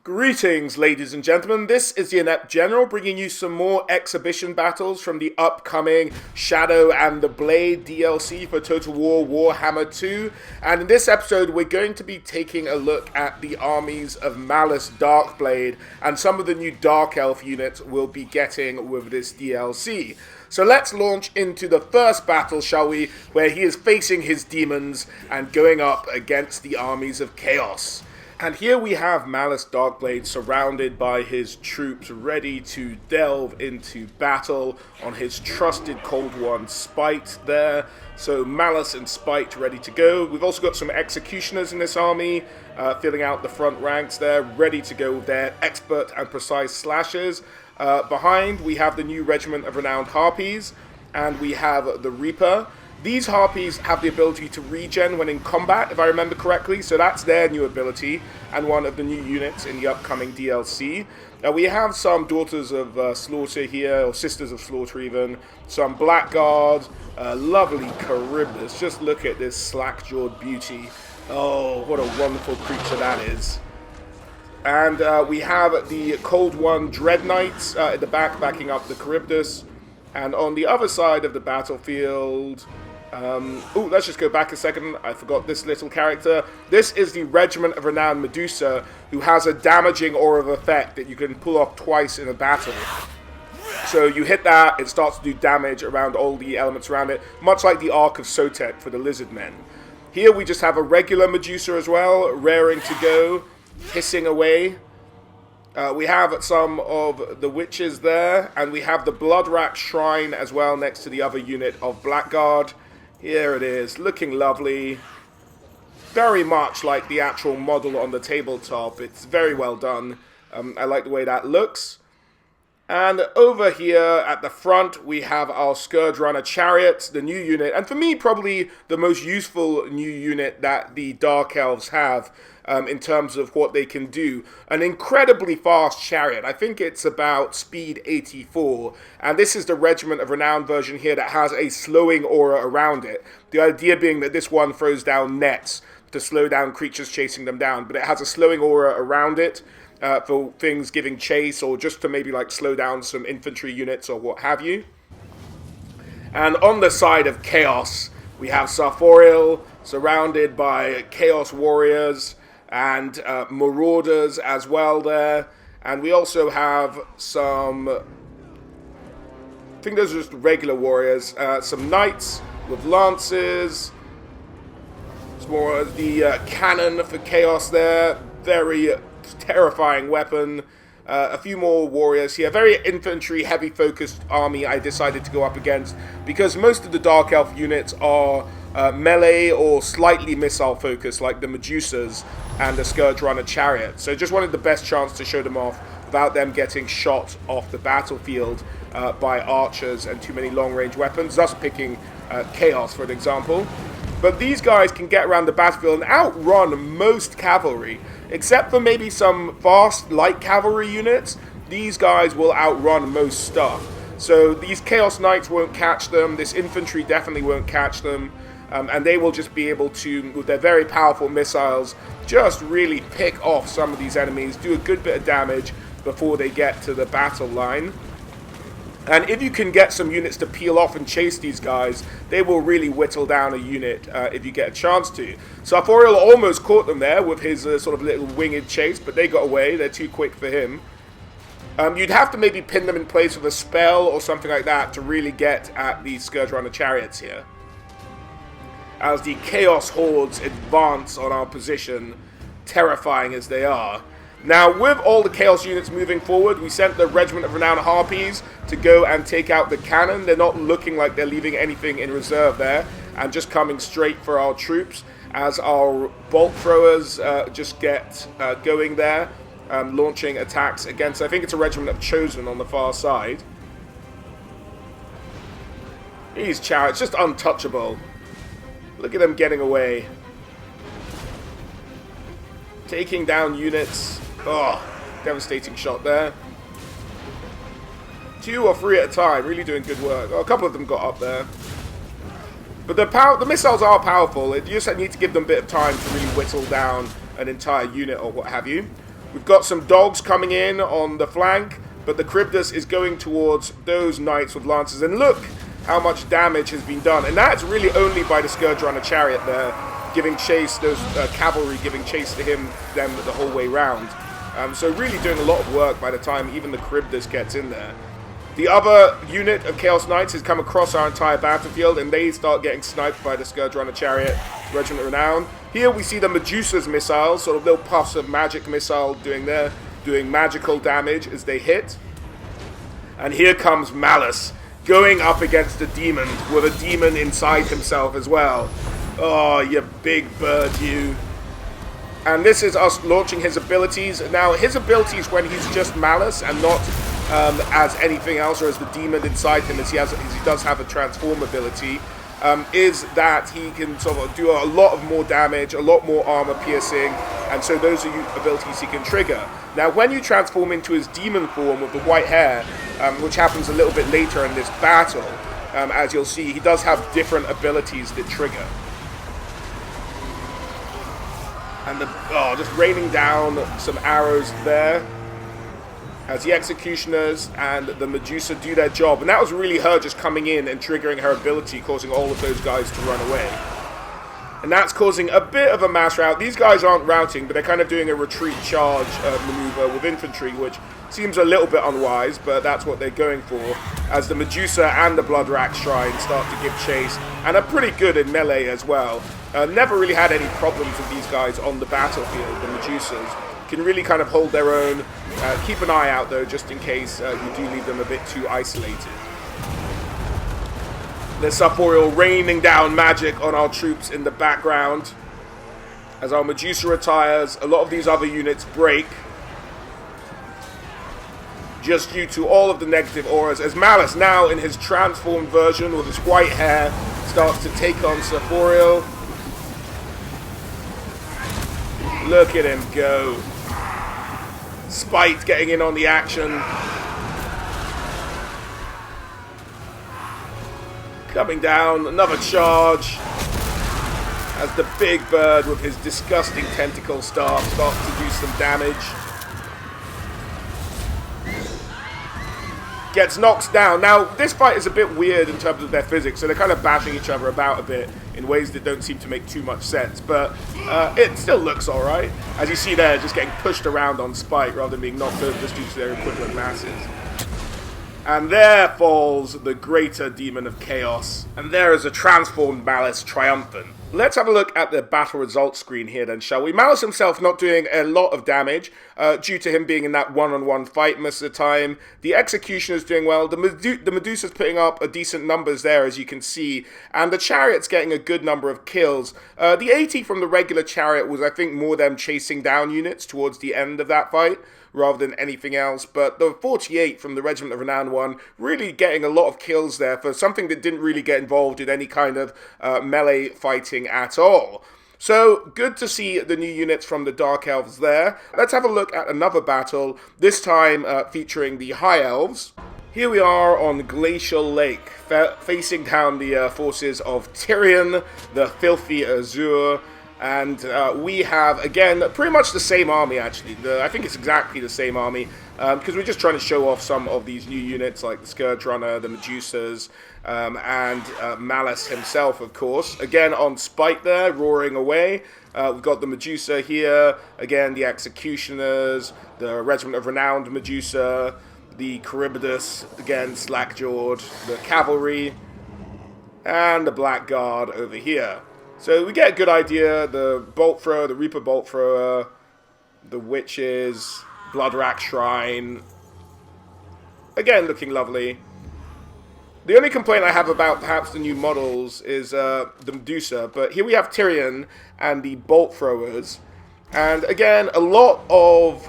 Greetings, ladies and gentlemen. This is the Inept General bringing you some more exhibition battles from the upcoming Shadow and the Blade DLC for Total War Warhammer 2. And in this episode, we're going to be taking a look at the armies of Malus Darkblade and some of the new Dark Elf units we'll be getting with this DLC. So let's launch into the first battle, shall we, where he is facing his demons and going up against the armies of Chaos. And here we have Malus Darkblade surrounded by his troops ready to delve into battle on his trusted Cold One Spite there. So Malus and Spite ready to go. We've also got some executioners in this army, filling out the front ranks there, ready to go with their expert and precise slashes. Behind we have the new Regiment of Renowned Harpies, and we have the Reaper. These Harpies have the ability to regen when in combat, if I remember correctly, so that's their new ability, and one of the new units in the upcoming DLC. We have some Daughters of Slaughter here, or Sisters of Slaughter even, some Blackguard, lovely Charybdis. Just look at this slack-jawed beauty. Oh, what a wonderful creature that is. And we have the Cold One Dread Knights at the back, backing up the Charybdis. And on the other side of the battlefield... let's just go back a second. I forgot this little character. This is the Regiment of Renowned Medusa, who has a damaging aura of effect that you can pull off twice in a battle. So you hit that, it starts to do damage around all the elements around it, much like the Ark of Sotek for the Lizard Men. Here we just have a regular Medusa as well, raring to go, hissing away. We have some of the witches there, and we have the Bloodrack Shrine as well next to the other unit of Blackguard. Here it is, looking lovely. Very much like the actual model on the tabletop. It's very well done. I like the way that looks. And over here at the front, we have our Scourge Runner Chariot, the new unit. And for me, probably the most useful new unit that the Dark Elves have in terms of what they can do. An incredibly fast chariot. I think it's about speed 84. And this is the Regiment of Renown version here that has a slowing aura around it. The idea being that this one throws down nets to slow down creatures chasing them down. But it has a slowing aura around it. For things giving chase, or just to maybe like slow down some infantry units or what have you. And on the side of Chaos, we have Sarforiel surrounded by Chaos Warriors and Marauders as well there. And we also have some, I think those are just regular warriors, some Knights with Lances. There's more of the cannon for Chaos there, very terrifying weapon. A few more warriors here. Very infantry heavy focused army I decided to go up against because most of the Dark Elf units are melee or slightly missile focused, like the Medusas and the Scourge Runner Chariot. So just wanted the best chance to show them off without them getting shot off the battlefield by archers and too many long range weapons, thus picking Chaos for an example. But these guys can get around the battlefield and outrun most cavalry. Except for maybe some fast light cavalry units, these guys will outrun most stuff. So these Chaos Knights won't catch them, this infantry definitely won't catch them, and they will just be able to, with their very powerful missiles, just really pick off some of these enemies, do a good bit of damage before they get to the battle line. And if you can get some units to peel off and chase these guys, they will really whittle down a unit if you get a chance to. So Sarforiel almost caught them there with his sort of little winged chase, but they got away. They're too quick for him. You'd have to maybe pin them in place with a spell or something like that to really get at these Scourge Runner Chariots here. As the Chaos Hordes advance on our position, terrifying as they are. Now, with all the Chaos units moving forward, we sent the Regiment of Renowned Harpies to go and take out the cannon. They're not looking like they're leaving anything in reserve there, and just coming straight for our troops as our bolt throwers just get going there, launching attacks against, I think it's a Regiment of Chosen on the far side. These chariots, just untouchable. Look at them getting away. Taking down units. Oh, devastating shot there. 2 or 3 at a time, really doing good work. Oh, a couple of them got up there. But the missiles are powerful. You just need to give them a bit of time to really whittle down an entire unit or what have you. We've got some dogs coming in on the flank, but the Charybdis is going towards those knights with lances. And look how much damage has been done. And that's really only by the Scourge Runner chariot there, giving chase, those cavalry giving chase to them the whole way round. So really doing a lot of work by the time even the Charybdis gets in there. The other unit of Chaos Knights has come across our entire battlefield, and they start getting sniped by the Scourge Runner chariot, Regiment of Renown. Here we see the Medusa's missiles, sort of little puffs of magic missile doing magical damage as they hit. And here comes Malus, going up against a demon, with a demon inside himself as well. Oh, you big bird, you. And this is us launching his abilities. Now, his abilities when he's just Malus and not as anything else, or as the demon inside him, as he does have a transform ability, is that he can sort of do a lot of more damage, a lot more armor piercing, and so those are abilities he can trigger. Now, when you transform into his demon form with the white hair, which happens a little bit later in this battle, as you'll see, he does have different abilities that trigger. And just raining down some arrows there as the Executioners and the Medusa do their job. And that was really her just coming in and triggering her ability, causing all of those guys to run away. And that's causing a bit of a mass rout. These guys aren't routing, but they're kind of doing a retreat charge maneuver with infantry, which seems a little bit unwise, but that's what they're going for, as the Medusa and the Bloodrack Shrine start to give chase, and are pretty good in melee as well. Never really had any problems with these guys on the battlefield, the Medusas. Can really kind of hold their own. Keep an eye out, though, just in case you do leave them a bit too isolated. There's Sartorial raining down magic on our troops in the background. As our Medusa retires, a lot of these other units break, just due to all of the negative auras, as Malus, now in his transformed version with his white hair, starts to take on Sartorial. Look at him go. Spite getting in on the action. Coming down, another charge. As the big bird with his disgusting tentacle staff starts to do some damage. Gets knocked down. Now, this fight is a bit weird in terms of their physics, so they're kind of bashing each other about a bit in ways that don't seem to make too much sense, but it still looks alright. As you see there, just getting pushed around on Spite rather than being knocked over just due to their equivalent masses. And there falls the greater demon of chaos. And there is a transformed Malus triumphant. Let's have a look at the battle results screen here then, shall we? Malus himself not doing a lot of damage due to him being in that one-on-one fight most of the time. The Executioner's doing well. The Medusa's putting up a decent numbers there, as you can see. And the Chariot's getting a good number of kills. The 80 from the regular Chariot was, I think, more them chasing down units towards the end of that fight, rather than anything else, but the 48 from the Regiment of Renown one really getting a lot of kills there for something that didn't really get involved in any kind of melee fighting at all. So, good to see the new units from the Dark Elves there. Let's have a look at another battle, this time featuring the High Elves. Here we are on Glacial Lake, facing down the forces of Tyrion, the Filthy Azure. And we have, again, pretty much the same army, actually. I think it's exactly the same army, because we're just trying to show off some of these new units, like the Scourge Runner, the Medusas, and Malus himself, of course. Again, on Spite there, roaring away. We've got the Medusa here, again, the Executioners, the Regiment of Renowned Medusa, the Charybdis, again, slack-jawed, the Cavalry, and the Black Guard over here. So we get a good idea, the Bolt Thrower, the Reaper Bolt Thrower, the Witches, Bloodrack Shrine. Again, looking lovely. The only complaint I have about perhaps the new models is the Medusa, but here we have Tyrion and the Bolt Throwers. And again, a lot of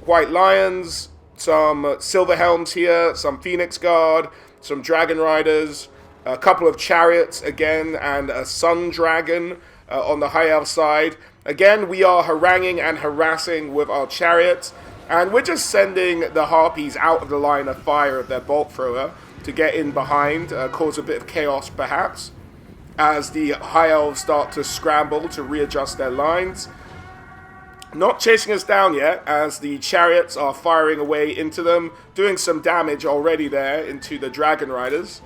White Lions, some Silver Helms here, some Phoenix Guard, some Dragon Riders, a couple of Chariots again, and a Sun Dragon on the High Elf side. Again, we are haranguing and harassing with our Chariots, and we're just sending the Harpies out of the line of fire of their Bolt Thrower to get in behind, cause a bit of chaos perhaps, as the High Elves start to scramble to readjust their lines. Not chasing us down yet, as the chariots are firing away into them, doing some damage already there into the dragon riders.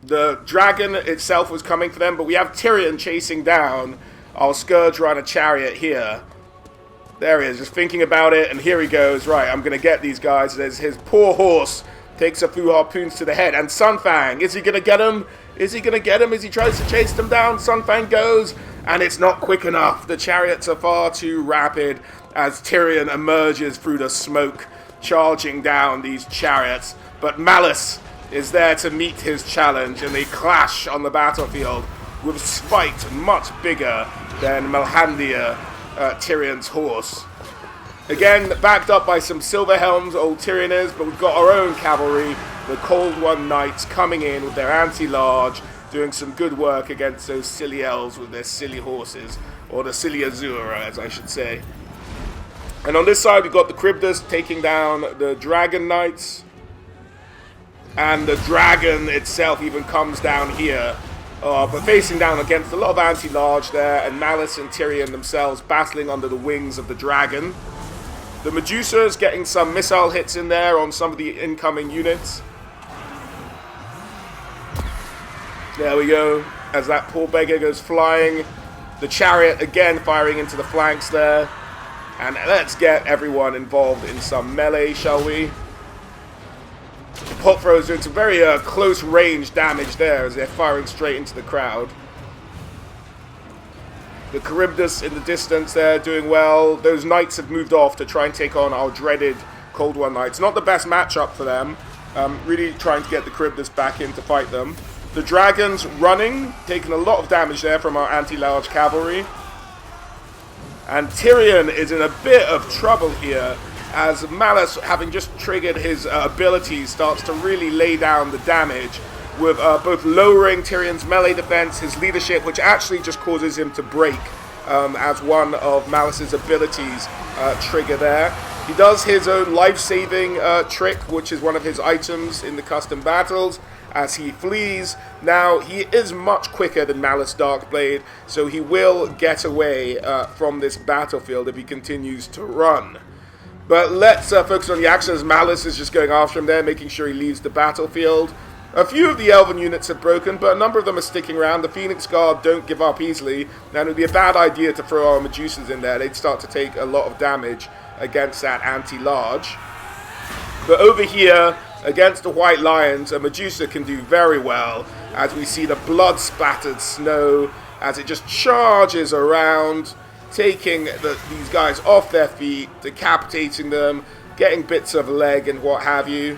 The dragon itself was coming for them, but we have Tyrion chasing down our Scourge Runner chariot here. There he is, just thinking about it, and here he goes. Right, I'm going to get these guys. There's his poor horse. Takes a few harpoons to the head. And Sunfang, is he going to get him? Is he going to get him as he tries to chase them down? Sunfang goes, and it's not quick enough. The chariots are far too rapid as Tyrion emerges through the smoke, charging down these chariots. But Malus is there to meet his challenge, and they clash on the battlefield with spite much bigger than Malhandia, Tyrion's horse. Again, backed up by some silver helms, old Tyrion is, but we've got our own cavalry, the Cold One Knights, coming in with their anti-large, doing some good work against those silly elves with their silly horses, or the silly Azura, as I should say. And on this side, we've got the Charybdis taking down the Dragon Knights, and the dragon itself even comes down here, but facing down against a lot of anti-large there, and Malus and Tyrion themselves battling under the wings of the dragon. The Medusa is getting some missile hits in there on some of the incoming units. There we go, as that poor beggar goes flying. The chariot again firing into the flanks there. And let's get everyone involved in some melee, shall we? The pot throw is doing some very close range damage there as they're firing straight into the crowd. The Charybdis in the distance there doing well. Those knights have moved off to try and take on our dreaded Cold One Knights. Not the best matchup for them. Really trying to get the Charybdis back in to fight them. The dragons running, taking a lot of damage there from our anti-large cavalry. And Tyrion is in a bit of trouble here as Malus, having just triggered his abilities, starts to really lay down the damage with both lowering Tyrion's melee defense, his leadership, which actually just causes him to break as one of Malus's abilities trigger there. He does his own life-saving trick, which is one of his items in the custom battles, as he flees. Now, he is much quicker than Malus Darkblade, so he will get away from this battlefield if he continues to run. But let's focus on the action as Malus is just going after him there, making sure he leaves the battlefield. A few of the Elven units have broken, but a number of them are sticking around. The Phoenix Guard don't give up easily, and it would be a bad idea to throw our Medusas in there. They'd start to take a lot of damage against that anti-large. But over here, against the White Lions, a Medusa can do very well, as we see the blood-spattered snow as it just charges around, taking these guys off their feet, decapitating them, getting bits of leg and what have you.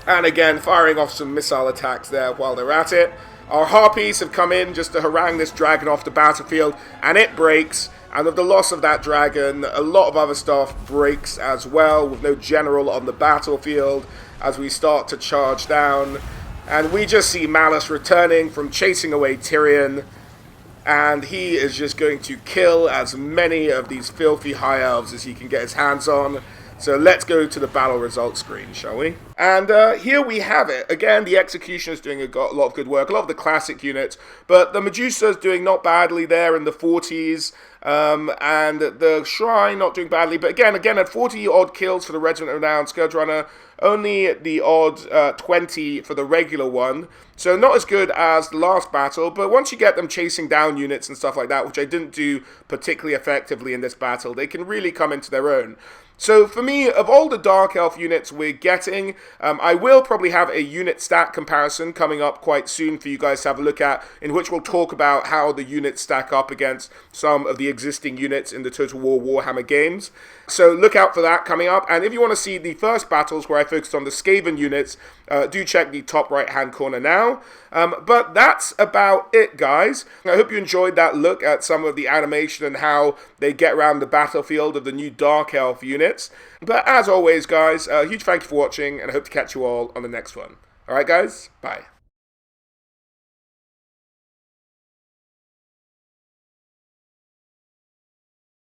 And again, firing off some missile attacks there while they're at it. Our Harpies have come in just to harangue this dragon off the battlefield, and it breaks. And with the loss of that dragon, a lot of other stuff breaks as well, with no general on the battlefield as we start to charge down. And we just see Malus returning from chasing away Tyrion, and he is just going to kill as many of these filthy high elves as he can get his hands on. So let's go to the battle results screen, shall we? And here we have it. Again, the Executioner is doing a lot of good work, a lot of the classic units, but the Medusa is doing not badly there in the 40s, and the Shrine not doing badly, but again at 40 odd kills for the Regiment of Renown Scourge Runner, only the odd 20 for the regular one. So not as good as the last battle, but once you get them chasing down units and stuff like that, which I didn't do particularly effectively in this battle, they can really come into their own. So for me, of all the Dark Elf units we're getting, I will probably have a unit stat comparison coming up quite soon for you guys to have a look at, in which we'll talk about how the units stack up against some of the existing units in the Total War Warhammer games. So look out for that coming up. And if you want to see the first battles where I focused on the Skaven units, do check the top right-hand corner now. But that's about it, guys. I hope you enjoyed that look at some of the animation and how they get around the battlefield of the new Dark Elf units. But as always, guys, a huge thank you for watching, and I hope to catch you all on the next one. Alright, guys? Bye.